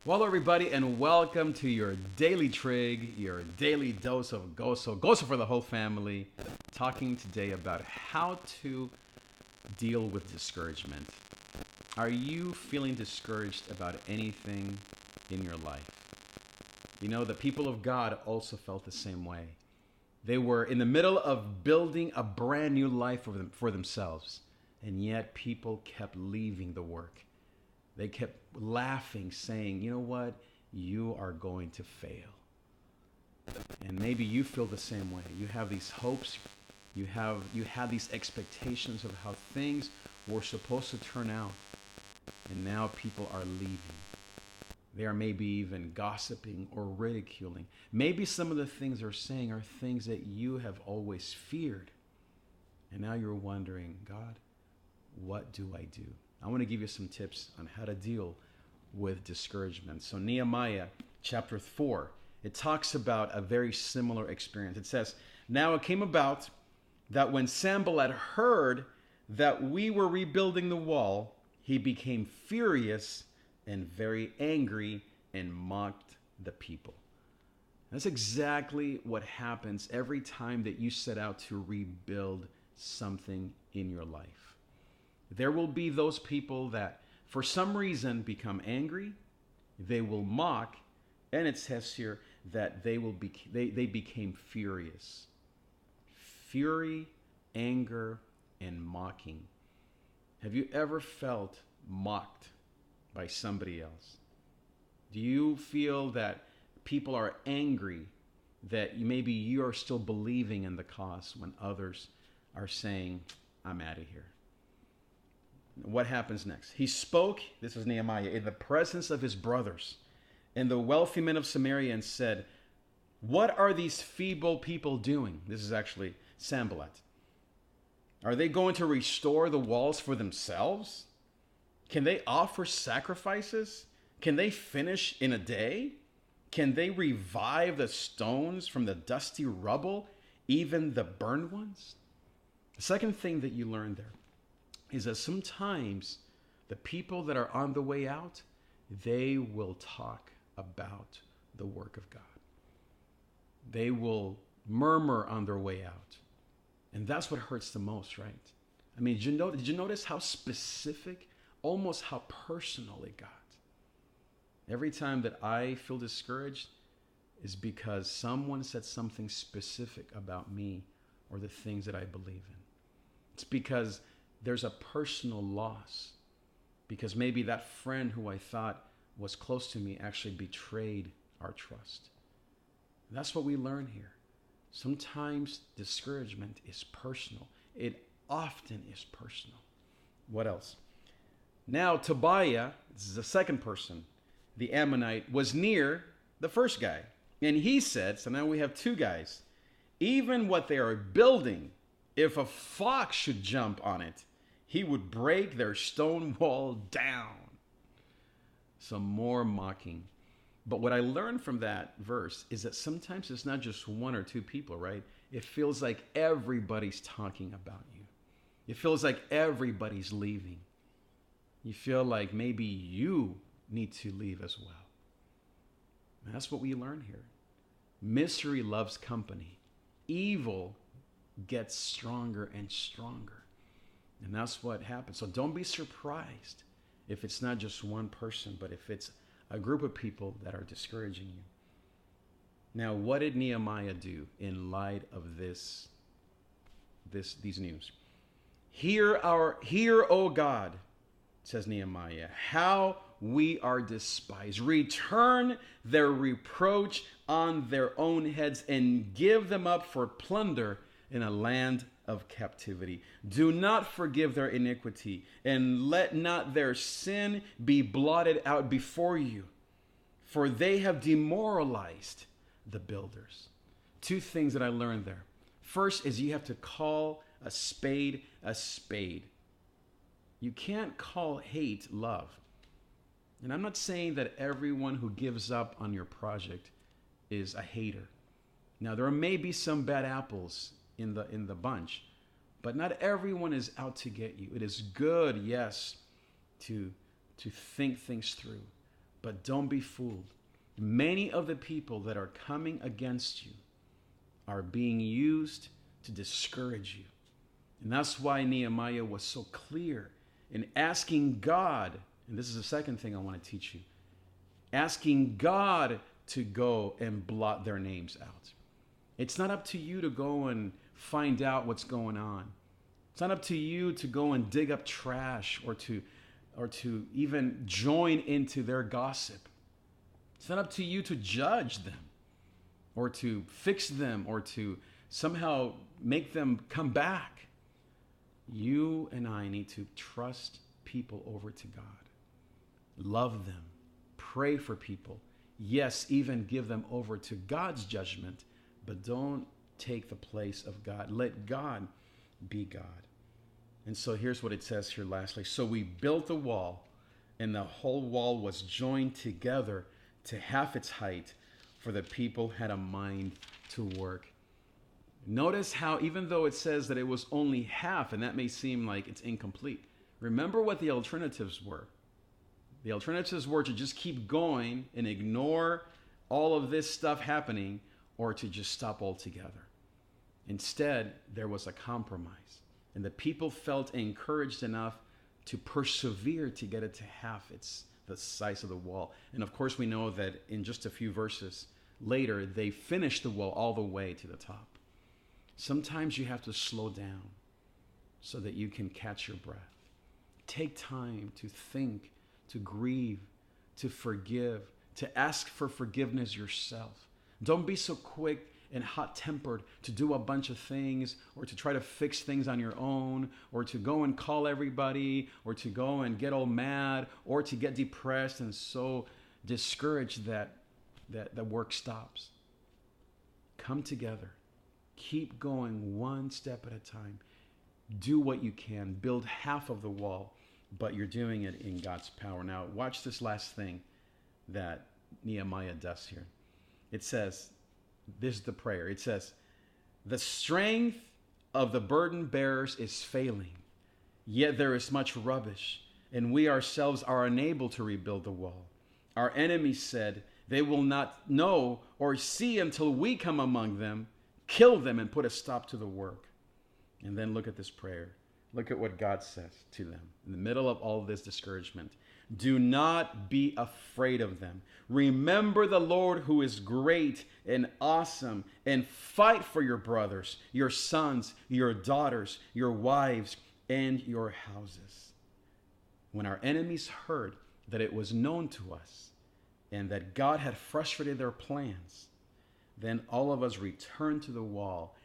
Well, everybody, and welcome to your daily Trig, your daily dose of Goso. Goso for the whole family. Talking today about how to deal with discouragement. Are you feeling discouraged about anything in your life? You know, the people of God also felt the same way. They were in the middle of building a brand new life for themselves, and yet people kept leaving the work. They kept laughing, saying, you know what? You are going to fail. And maybe you feel the same way. You have these hopes. You had these expectations of how things were supposed to turn out. And now people are leaving. They are maybe even gossiping or ridiculing. Maybe some of the things they're saying are things that you have always feared. And now you're wondering, God, what do I do? I want to give you some tips on how to deal with discouragement. So Nehemiah chapter 4, it talks about a very similar experience. It says, now it came about that when Sanballat heard that we were rebuilding the wall, he became furious and very angry and mocked the people. That's exactly what happens every time that you set out to rebuild something in your life. There will be those people that for some reason become angry, they will mock, and it says here that they became furious. Fury, anger, and mocking. Have you ever felt mocked by somebody else? Do you feel that people are angry that maybe you are still believing in the cause when others are saying, I'm out of here? What happens next? He spoke, this is Nehemiah, in the presence of his brothers and the wealthy men of Samaria and said, what are these feeble people doing? This is actually Sanballat. Are they going to restore the walls for themselves? Can they offer sacrifices? Can they finish in a day? Can they revive the stones from the dusty rubble, even the burned ones? The second thing that you learn there is that sometimes the people that are on the way out, they will talk about the work of God. They will murmur on their way out. And that's what hurts the most, right? I mean, did you notice how specific, almost how personal it got? Every time that I feel discouraged is because someone said something specific about me or the things that I believe in. It's because there's a personal loss, because maybe that friend who I thought was close to me actually betrayed our trust. And that's what we learn here. Sometimes discouragement is personal. It often is personal. What else? Now Tobiah, this is the second person, the Ammonite, was near the first guy. And he said, so now we have two guys, even what they are building, if a fox should jump on it, he would break their stone wall down. Some more mocking. But what I learned from that verse is that sometimes it's not just one or two people, right? It feels like everybody's talking about you. It feels like everybody's leaving. You feel like maybe you need to leave as well. And that's what we learn here. Misery loves company. Evil gets stronger and stronger. And that's what happens. So don't be surprised if it's not just one person, but if it's a group of people that are discouraging you. Now, what did Nehemiah do in light of these news? Hear, O God, says Nehemiah, how we are despised. Return their reproach on their own heads and give them up for plunder in a land of captivity. Do not forgive their iniquity, and let not their sin be blotted out before you, for they have demoralized the builders. Two things that I learned there. First is you have to call a spade a spade. You can't call hate love. And I'm not saying that everyone who gives up on your project is a hater. Now, there may be some bad apples in the bunch, but not everyone is out to get you. It is good, yes, to think things through, But don't be fooled. Many of the people that are coming against you are being used to discourage you. And that's why Nehemiah was so clear in asking God, and this is the second thing I want to teach you, asking God to go and blot their names out. It's not up to you to go and find out what's going on. It's not up to you to go and dig up trash or to even join into their gossip. It's not up to you to judge them or to fix them or to somehow make them come back. You and I need to trust people over to God. Love them. Pray for people. Yes, even give them over to God's judgment, but don't take the place of God. Let God be God. And so here's what it says here lastly. So we built the wall, and the whole wall was joined together to half its height, for the people had a mind to work. Notice how even though it says that it was only half, and that may seem like it's incomplete, remember what the alternatives were. The alternatives were to just keep going and ignore all of this stuff happening, or to just stop altogether. Instead, there was a compromise, and the people felt encouraged enough to persevere to get it to half the size of the wall. And of course, we know that in just a few verses later, they finished the wall all the way to the top. Sometimes you have to slow down so that you can catch your breath. Take time to think, to grieve, to forgive, to ask for forgiveness yourself. Don't be so quick and hot-tempered to do a bunch of things, or to try to fix things on your own, or to go and call everybody, or to go and get all mad, or to get depressed and so discouraged that the work stops. Come together. Keep going one step at a time. Do what you can. Build half of the wall, but you're doing it in God's power. Now, watch this last thing that Nehemiah does here. It says, this is the prayer. It says, the strength of the burden bearers is failing, yet there is much rubbish, and we ourselves are unable to rebuild the wall. Our enemies said, they will not know or see until we come among them, kill them, and put a stop to the work. And then look at this prayer. Look at what God says to them in the middle of all this discouragement. Do not be afraid of them. Remember the Lord, who is great and awesome, and fight for your brothers, your sons, your daughters, your wives, and your houses. When our enemies heard that it was known to us and that God had frustrated their plans, then all of us returned to the wall,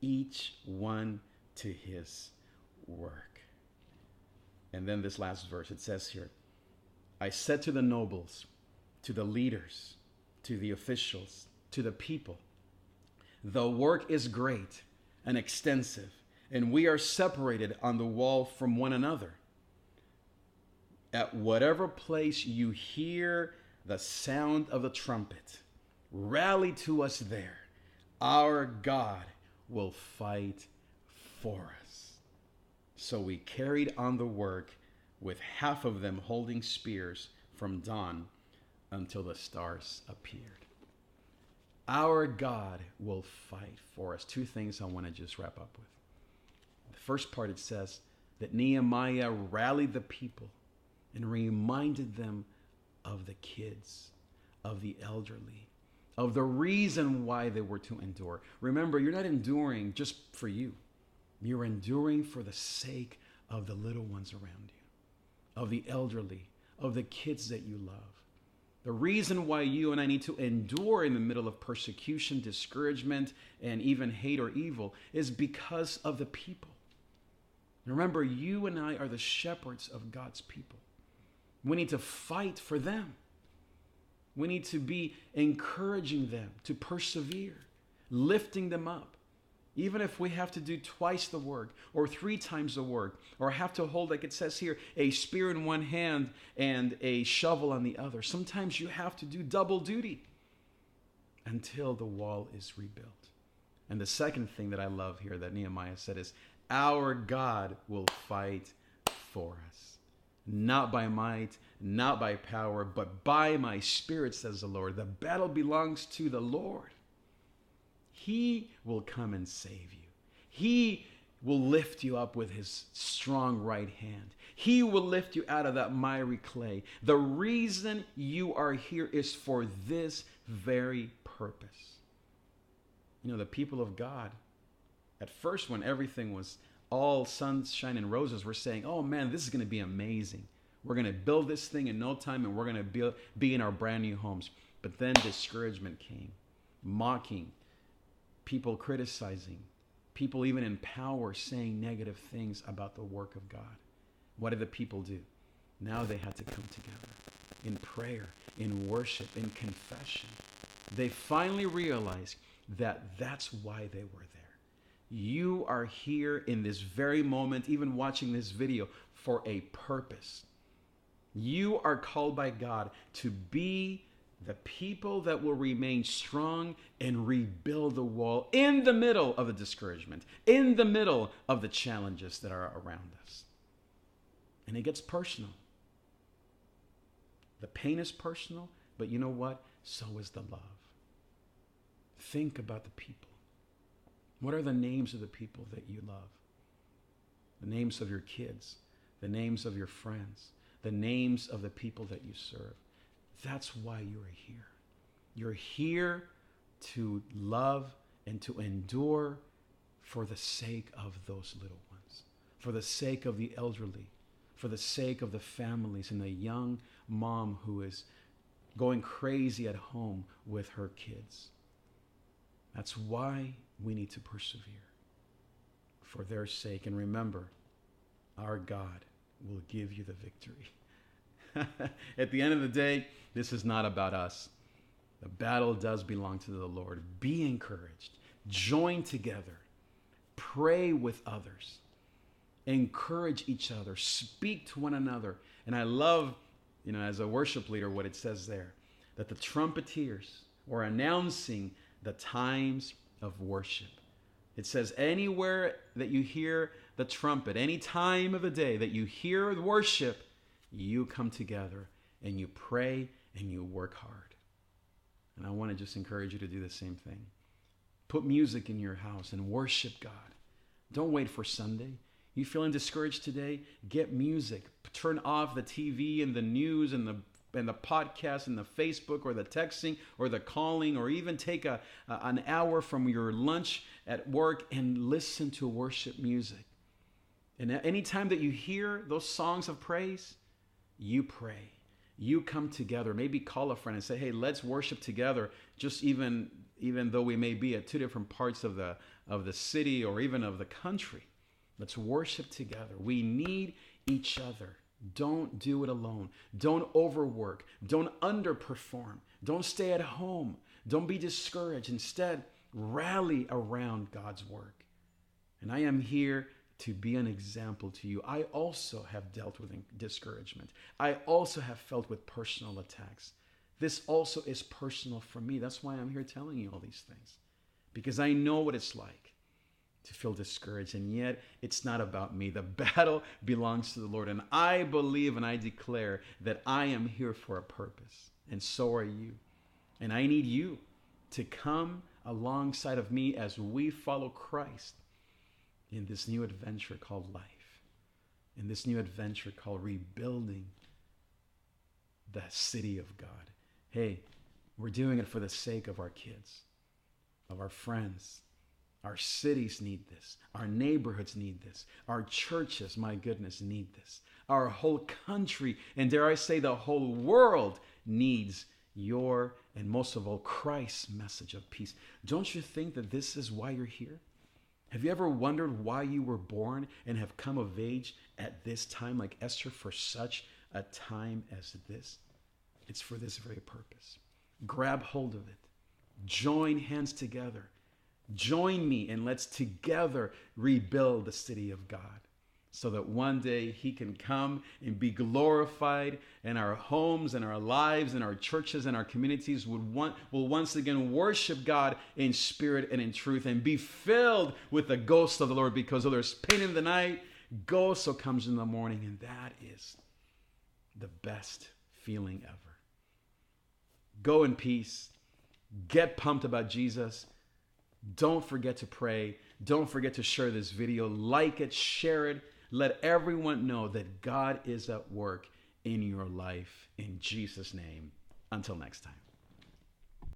each one to his work. And then this last verse, it says here, I said to the nobles, to the leaders, to the officials, to the people, the work is great and extensive, and we are separated on the wall from one another. At whatever place you hear the sound of the trumpet, rally to us there. Our God will fight for us. So we carried on the work, with half of them holding spears from dawn until the stars appeared. Our God will fight for us. Two things I want to just wrap up with. The first part, it says that Nehemiah rallied the people and reminded them of the kids, of the elderly, of the reason why they were to endure. Remember, you're not enduring just for you. You're enduring for the sake of the little ones around you, of the elderly, of the kids that you love. The reason why you and I need to endure in the middle of persecution, discouragement, and even hate or evil is because of the people. Remember, you and I are the shepherds of God's people. We need to fight for them. We need to be encouraging them to persevere, lifting them up. Even if we have to do twice the work or 3 times the work, or have to hold, like it says here, a spear in one hand and a shovel on the other. Sometimes you have to do double duty until the wall is rebuilt. And the second thing that I love here that Nehemiah said is, our God will fight for us. not by might, not by power, but by my Spirit, says the Lord. The battle belongs to the Lord. He will come and save you. He will lift you up with his strong right hand. He will lift you out of that miry clay. The reason you are here is for this very purpose. You know, the people of God, at first when everything was all sunshine and roses, were saying, oh man, this is going to be amazing. We're going to build this thing in no time and we're going to be in our brand new homes. But then discouragement came, mocking, people criticizing, people even in power saying negative things about the work of God. What did the people do? Now they had to come together in prayer, in worship, in confession. They finally realized that that's why they were there. You are here in this very moment, even watching this video, for a purpose. You are called by God to be the people that will remain strong and rebuild the wall in the middle of the discouragement, in the middle of the challenges that are around us. And it gets personal. The pain is personal, but you know what? So is the love. Think about the people. What are the names of the people that you love? The names of your kids, the names of your friends, the names of the people that you serve. That's why you are here. You're here to love and to endure for the sake of those little ones, for the sake of the elderly, for the sake of the families and the young mom who is going crazy at home with her kids. That's why we need to persevere for their sake. And remember, our God will give you the victory. At the end of the day, this is not about us. The battle does belong to the Lord. Be encouraged. Join together. Pray with others. Encourage each other. Speak to one another. And I love, as a worship leader, what it says there, that the trumpeters were announcing the times of worship. It says anywhere that you hear the trumpet, any time of the day that you hear worship, you come together and you pray and you work hard. And I want to just encourage you to do the same thing. Put music in your house and worship God. Don't wait for Sunday. You feeling discouraged today? Get music. Turn off the TV and the news and the podcast and the Facebook or the texting or the calling, or even take an hour from your lunch at work and listen to worship music. And anytime that you hear those songs of praise, you pray. You come together. Maybe call a friend and say, hey, let's worship together, just even though we may be at two different parts of the city or even of the country. Let's worship together. We need each other. Don't do it alone. Don't overwork. Don't underperform. Don't stay at home. Don't be discouraged. Instead, rally around God's work. And I am here to be an example to you. I also have dealt with discouragement. I also have felt with personal attacks. This also is personal for me. That's why I'm here telling you all these things. Because I know what it's like to feel discouraged, and yet it's not about me. The battle belongs to the Lord, and I believe and I declare that I am here for a purpose, and so are you. And I need you to come alongside of me as we follow Christ in this new adventure called life, in this new adventure called rebuilding the city of God. Hey, we're doing it for the sake of our kids, of our friends. Our cities need this. Our neighborhoods need this. Our churches, my goodness, need this. Our whole country, and dare I say the whole world, needs your, and most of all, Christ's message of peace. Don't you think that this is why you're here? Have you ever wondered why you were born and have come of age at this time, like Esther, for such a time as this? It's for this very purpose. Grab hold of it. Join hands together. Join me and let's together rebuild the city of God, so that one day he can come and be glorified, and our homes and our lives and our churches and our communities will once again worship God in spirit and in truth and be filled with the ghost of the Lord, because though there's pain in the night, ghost so comes in the morning. And that is the best feeling ever. Go in peace. Get pumped about Jesus. Don't forget to pray. Don't forget to share this video. Like it, share it. Let everyone know that God is at work in your life. In Jesus' name. Until next time.